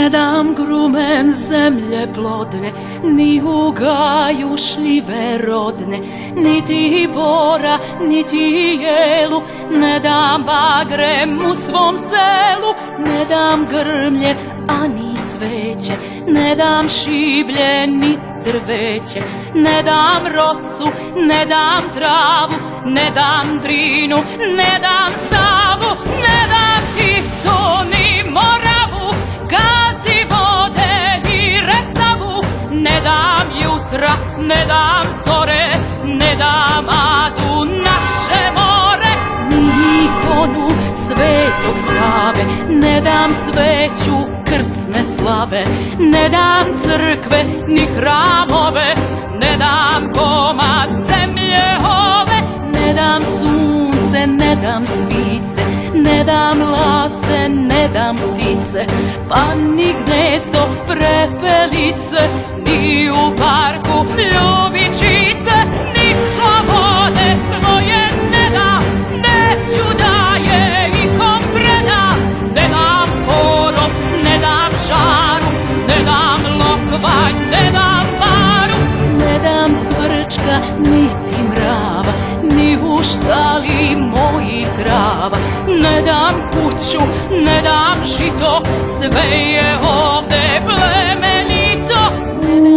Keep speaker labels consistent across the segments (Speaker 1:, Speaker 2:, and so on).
Speaker 1: Ne dam grumen zemlje plodne, ni u gaju šljive rodne, niti bora, niti jelu. Ne dam bagrem u svom selu, ne dam grmlje, ani cveće. Ne dam šiblje, nit drveće, ne dam rosu, ne dam travu, ne dam Drinu, ne dam Savu, ne dam Tisu ni Moravu, Gazi, vode i Resavu. Ne dam jutra, ne dam zore, ne dam Adu, naše more, ni ikonu Svetog Save. Ne dam sveću krsne slave, ne dam crkve ni hramove, ne dam komad zemlje ove. Ne dam sunce, ne dam svice, ne dam laste, ne dam ptice, pa ni gnezdo prepelice, ni u parku ljubičice. Ni slobode svoje ne dam, neću da je ikom predam. Ne dam korom, ne dam žaru, ne dam lokvanj, ne dam paru. Ne dam cvrčka, niti mrava, ni u štali mojih krava. Ne dam kuću, ne dam žito, sve je ovde plemenito.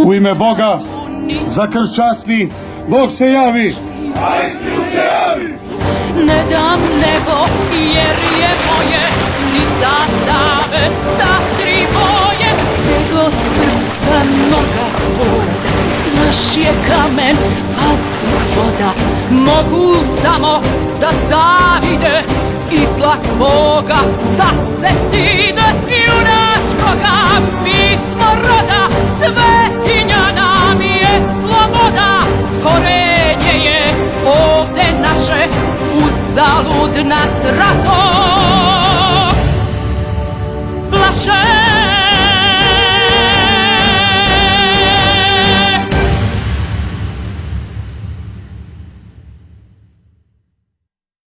Speaker 2: U ime Boga, za krst časni, Bog se javi!
Speaker 1: Ne dam nebo, jer je moje, ni zastave sa tri boje, nego srpska noga hoda. Naš je kamen, vazduh, voda, mogu samo da zavide i zla svoga da se stide. Junačkoga pismo roda, svetinja nam je sloboda. Korenje je ovde naše, uzalud nas rato